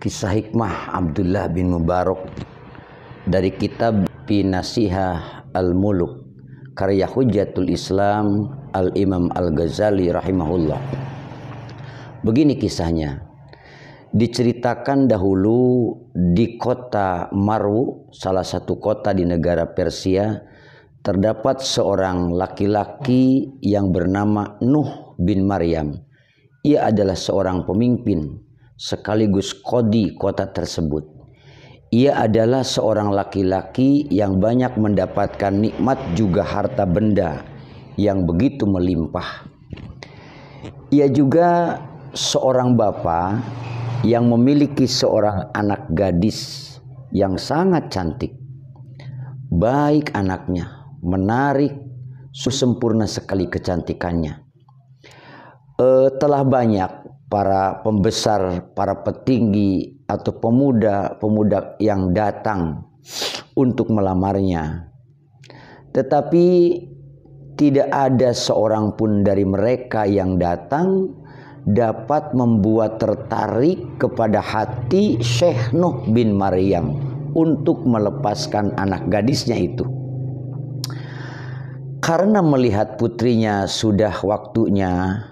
Kisah hikmah Abdullah bin Mubarak dari kitab Nasihat Al-Muluk karya Hujjatul Islam Al-Imam Al-Ghazali rahimahullah. Begini kisahnya. Diceritakan dahulu di kota Marw, salah satu kota di negara Persia, terdapat seorang laki-laki yang bernama Nuh bin Maryam. Ia adalah seorang pemimpin sekaligus qadi kota tersebut. Ia adalah seorang laki-laki yang banyak mendapatkan nikmat juga harta benda yang begitu melimpah. Ia juga seorang bapa yang memiliki seorang anak gadis yang sangat cantik. Baik anaknya, menarik, sempurna sekali kecantikannya. Telah banyak para pembesar, para petinggi atau pemuda yang datang untuk melamarnya. Tetapi tidak ada seorang pun dari mereka yang datang dapat membuat tertarik kepada hati Syekh Nuh bin Maryam untuk melepaskan anak gadisnya itu. Karena melihat putrinya sudah waktunya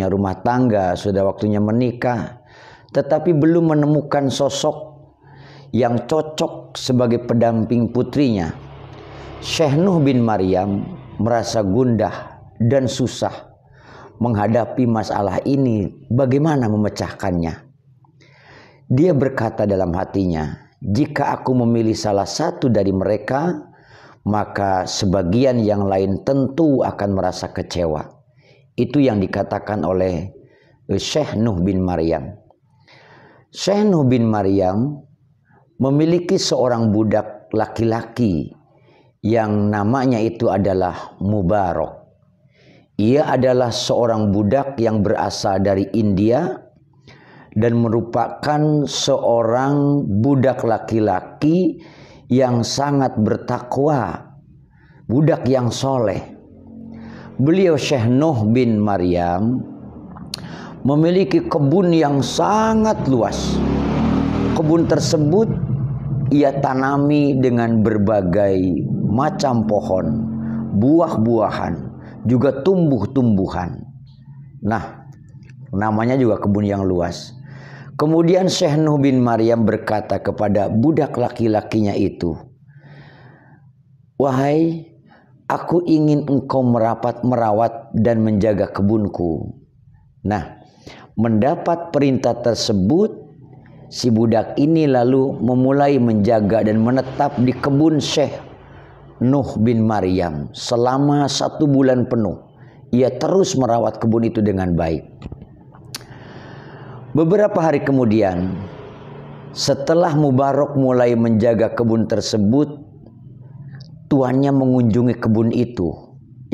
rumah tangga, sudah waktunya menikah, tetapi belum menemukan sosok yang cocok sebagai pendamping putrinya. Syekh Nuh bin Maryam merasa gundah dan susah menghadapi masalah ini, bagaimana memecahkannya. Dia berkata dalam hatinya, jika aku memilih salah satu dari mereka, maka sebagian yang lain tentu akan merasa kecewa. Itu yang dikatakan oleh Syekh Nuh bin Maryam. Syekh Nuh bin Maryam memiliki seorang budak laki-laki yang namanya itu adalah Mubarak. Ia adalah seorang budak yang berasal dari India dan merupakan seorang budak laki-laki yang sangat bertakwa, budak yang soleh. Beliau Syekh Nuh bin Maryam memiliki kebun yang sangat luas. Kebun tersebut ia tanami dengan berbagai macam pohon, buah-buahan, juga tumbuh-tumbuhan. Nah, namanya juga kebun yang luas. Kemudian Syekh Nuh bin Maryam berkata kepada budak laki-lakinya itu, "Wahai, aku ingin engkau merawat dan menjaga kebunku." Nah, mendapat perintah tersebut, si budak ini lalu memulai menjaga dan menetap di kebun Syekh Nuh bin Maryam selama 1 bulan penuh. Ia terus merawat kebun itu dengan baik. Beberapa hari kemudian, setelah Mubarak mulai menjaga kebun tersebut, tuannya mengunjungi kebun itu,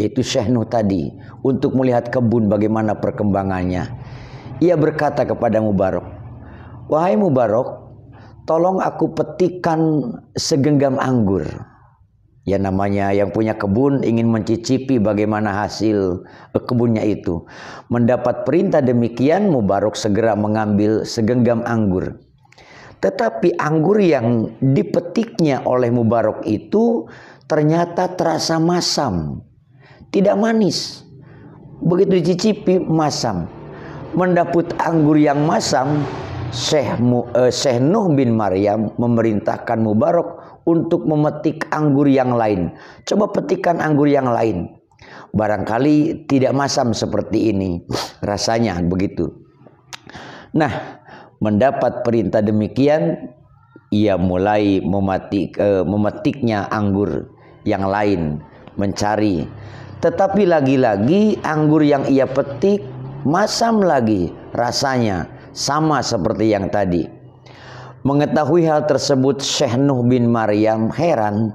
yaitu Syekh Nuh tadi, untuk melihat kebun bagaimana perkembangannya. Ia berkata kepada Mubarak, "Wahai Mubarak, tolong aku petikkan segenggam anggur." Ya, namanya yang punya kebun ingin mencicipi bagaimana hasil kebunnya itu. Mendapat perintah demikian, Mubarak segera mengambil segenggam anggur. Tetapi anggur yang dipetiknya oleh Mubarak itu ternyata terasa masam, tidak manis. Begitu dicicipi, masam. Mendapat anggur yang masam, Syekh Nuh bin Maryam memerintahkan Mubarak untuk memetik anggur yang lain. Coba petikkan anggur yang lain. Barangkali tidak masam seperti ini rasanya, begitu. Nah, mendapat perintah demikian, ia mulai memetiknya anggur yang lain, mencari. Tetapi lagi-lagi anggur yang ia petik masam lagi rasanya, sama seperti yang tadi. Mengetahui hal tersebut, Syekh Nuh bin Maryam heran,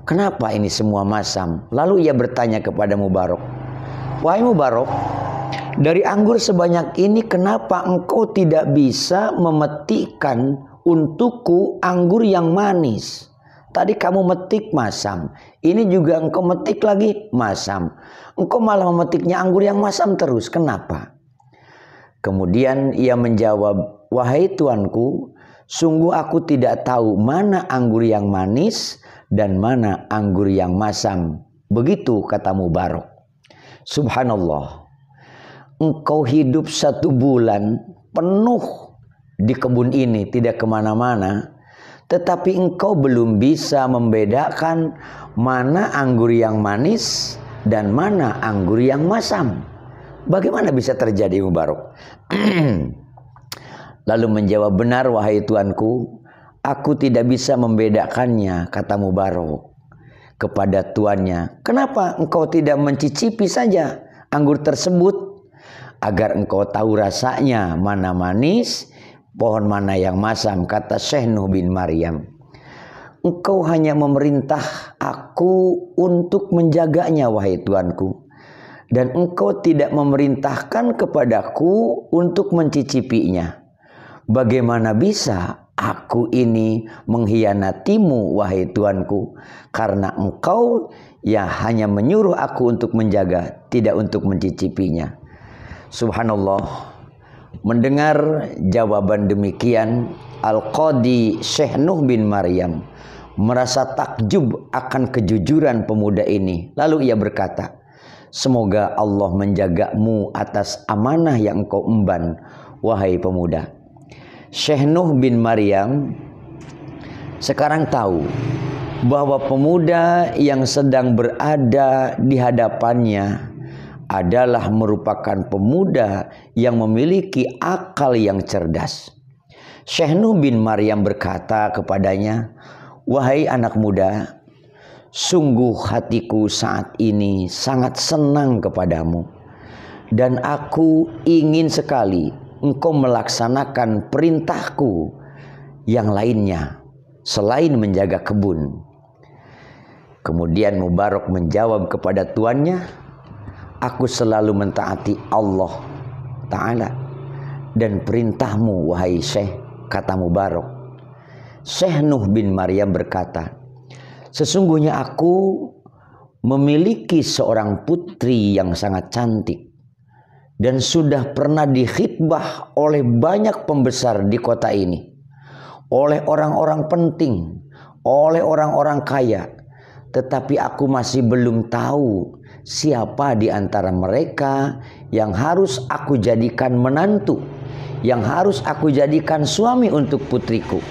kenapa ini semua masam? Lalu ia bertanya kepada Mubarak, "Wahai Mubarak, dari anggur sebanyak ini kenapa engkau tidak bisa memetikkan untukku anggur yang manis? Tadi kamu metik masam, ini juga engkau metik lagi masam. Engkau malah memetiknya anggur yang masam terus, kenapa?" Kemudian ia menjawab, wahai tuanku, sungguh aku tidak tahu mana anggur yang manis dan mana anggur yang masam. Begitu kata Mubarak. Subhanallah, engkau hidup 1 bulan penuh di kebun ini, tidak kemana-mana, tetapi engkau belum bisa membedakan mana anggur yang manis dan mana anggur yang masam. Bagaimana bisa terjadi, Mubarak? Lalu menjawab, benar wahai tuanku, aku tidak bisa membedakannya, kata Mubarak kepada tuannya. Kenapa engkau tidak mencicipi saja anggur tersebut, agar engkau tahu rasanya mana manis, pohon mana yang masam, kata Syekh Nuh bin Maryam. Engkau hanya memerintah aku untuk menjaganya, wahai tuanku, dan engkau tidak memerintahkan kepadaku untuk mencicipinya. Bagaimana bisa aku ini mengkhianatimu, wahai tuanku, karena engkau ya hanya menyuruh aku untuk menjaga, tidak untuk mencicipinya. Subhanallah, mendengar jawaban demikian, Al-Qadi Syekh Nuh bin Maryam merasa takjub akan kejujuran pemuda ini. Lalu ia berkata, semoga Allah menjagamu atas amanah yang engkau emban, wahai pemuda. Syekh Nuh bin Maryam sekarang tahu bahwa pemuda yang sedang berada di hadapannya adalah merupakan pemuda yang memiliki akal yang cerdas. Syekh Nuh bin Maryam berkata kepadanya, wahai anak muda, sungguh hatiku saat ini sangat senang kepadamu, dan aku ingin sekali engkau melaksanakan perintahku yang lainnya selain menjaga kebun. Kemudian Mubarak menjawab kepada tuannya, aku selalu mentaati Allah Ta'ala dan perintahmu, wahai Syekh, kata Mubarak. Syekh Nuh bin Maryam berkata, sesungguhnya aku memiliki seorang putri yang sangat cantik dan sudah pernah dikhitbah oleh banyak pembesar di kota ini, oleh orang-orang penting, oleh orang-orang kaya, tetapi aku masih belum tahu siapa di antara mereka yang harus aku jadikan menantu, yang harus aku jadikan suami untuk putriku.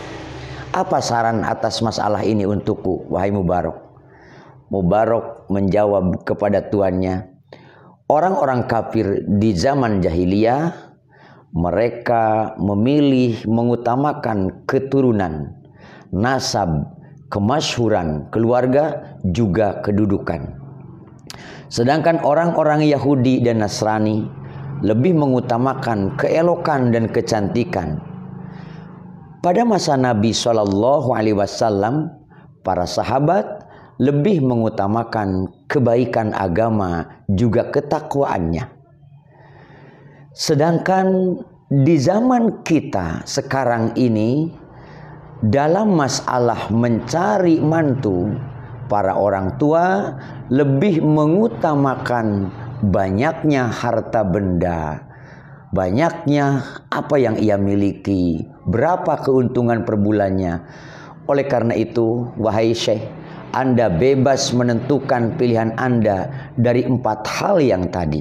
Apa saran atas masalah ini untukku, wahai Mubarak? Mubarak menjawab kepada tuannya, orang-orang kafir di zaman jahiliyah, mereka memilih mengutamakan keturunan, nasab, kemasyhuran, keluarga, juga kedudukan. Sedangkan orang-orang Yahudi dan Nasrani lebih mengutamakan keelokan dan kecantikan. Pada masa Nabi SAW, para sahabat lebih mengutamakan kebaikan agama juga ketakwaannya. Sedangkan di zaman kita sekarang ini, dalam masalah mencari mantu, para orang tua lebih mengutamakan banyaknya harta benda, banyaknya apa yang ia miliki, berapa keuntungan per bulannya. Oleh karena itu, wahai Syekh, Anda bebas menentukan pilihan Anda dari 4 hal yang tadi.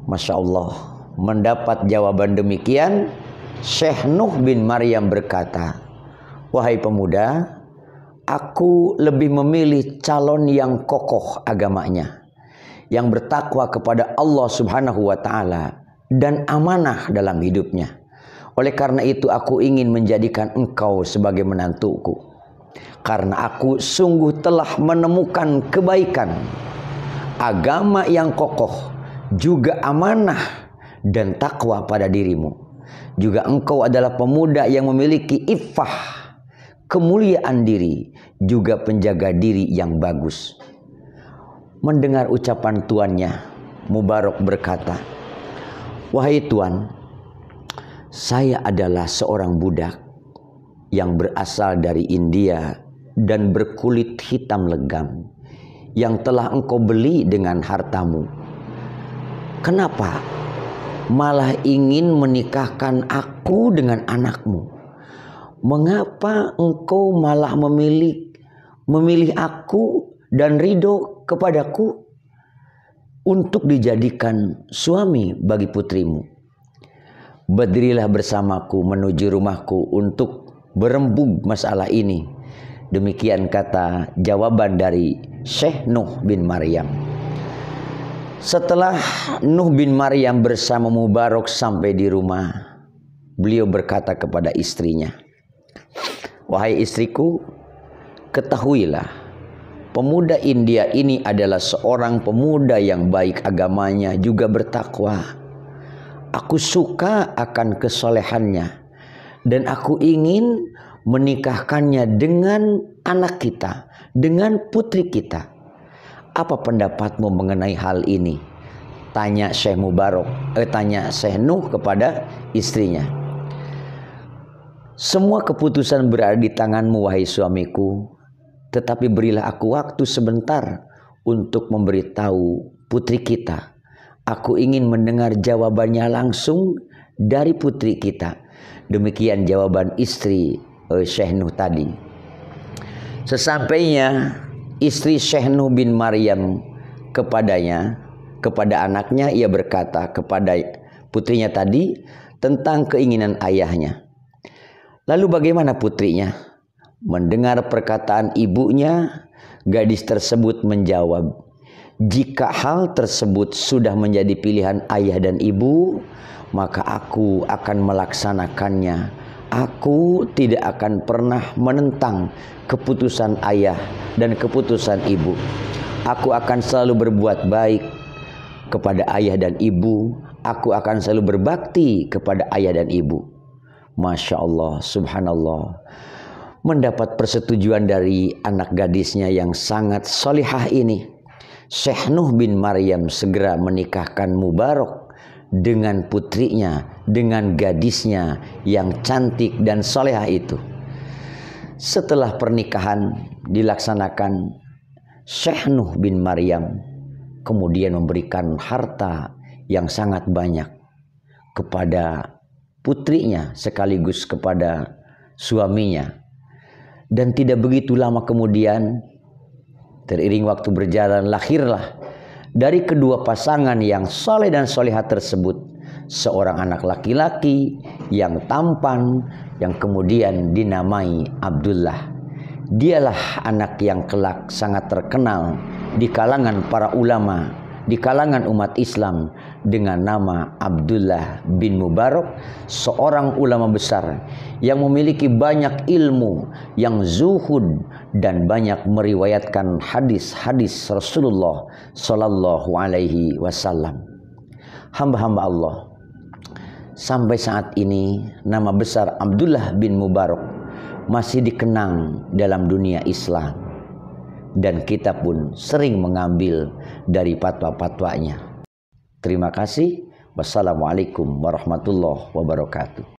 Masya Allah, mendapat jawaban demikian, Syekh Nuh bin Maryam berkata, wahai pemuda, aku lebih memilih calon yang kokoh agamanya, yang bertakwa kepada Allah Subhanahu wa Ta'ala dan amanah dalam hidupnya. Oleh karena itu aku ingin menjadikan engkau sebagai menantuku, karena aku sungguh telah menemukan kebaikan, agama yang kokoh, juga amanah dan takwa pada dirimu. Juga engkau adalah pemuda yang memiliki iffah, kemuliaan diri, juga penjaga diri yang bagus. Mendengar ucapan tuannya, Mubarak berkata, wahai tuan, saya adalah seorang budak yang berasal dari India dan berkulit hitam legam yang telah engkau beli dengan hartamu. Kenapa malah ingin menikahkan aku dengan anakmu. Mengapa engkau malah memilih aku dan ridho kepadaku untuk dijadikan suami bagi putrimu? Berdirilah bersamaku menuju rumahku untuk berembuk masalah ini. Demikian kata jawaban dari Syekh Nuh bin Maryam. Setelah Nuh bin Maryam bersama Mubarak sampai di rumah, beliau berkata kepada istrinya, "Wahai istriku, ketahuilah, pemuda India ini adalah seorang pemuda yang baik agamanya, juga bertakwa. Aku suka akan kesolehannya dan aku ingin menikahkannya dengan anak kita, dengan putri kita. Apa pendapatmu mengenai hal ini?" Tanya Syekh Nuh kepada istrinya. "Semua keputusan berada di tanganmu, wahai suamiku. Tetapi berilah aku waktu sebentar untuk memberitahu putri kita. Aku ingin mendengar jawabannya langsung dari putri kita." Demikian jawaban istri Syekh Nuh tadi. Sesampainya istri Syekh Nuh bin Maryam kepada anaknya, ia berkata kepada putrinya tadi tentang keinginan ayahnya. Lalu bagaimana putrinya? Mendengar perkataan ibunya, gadis tersebut menjawab, "Jika hal tersebut sudah menjadi pilihan ayah dan ibu, maka aku akan melaksanakannya. Aku tidak akan pernah menentang keputusan ayah dan keputusan ibu. Aku akan selalu berbuat baik kepada ayah dan ibu. Aku akan selalu berbakti kepada ayah dan ibu." Masya Allah, subhanallah. Mendapat persetujuan dari anak gadisnya yang sangat solihah ini, Syekh Nuh bin Maryam segera menikahkan Mubarak dengan putrinya, dengan gadisnya yang cantik dan solehah itu. Setelah pernikahan dilaksanakan, Syekh Nuh bin Maryam kemudian memberikan harta yang sangat banyak kepada putrinya sekaligus kepada suaminya. Dan tidak begitu lama kemudian, teriring waktu berjalan, lahirlah dari kedua pasangan yang soleh dan solehah tersebut seorang anak laki-laki yang tampan, yang kemudian dinamai Abdullah. Dialah anak yang kelak sangat terkenal di kalangan para ulama, di kalangan umat Islam dengan nama Abdullah bin Mubarak, seorang ulama besar yang memiliki banyak ilmu, yang zuhud dan banyak meriwayatkan hadis-hadis Rasulullah Sallallahu Alaihi Wasallam. Hamba-hamba Allah, sampai saat ini nama besar Abdullah bin Mubarak masih dikenang dalam dunia Islam, dan kita pun sering mengambil dari fatwa-fatwanya. Terima kasih. Wassalamualaikum warahmatullahi wabarakatuh.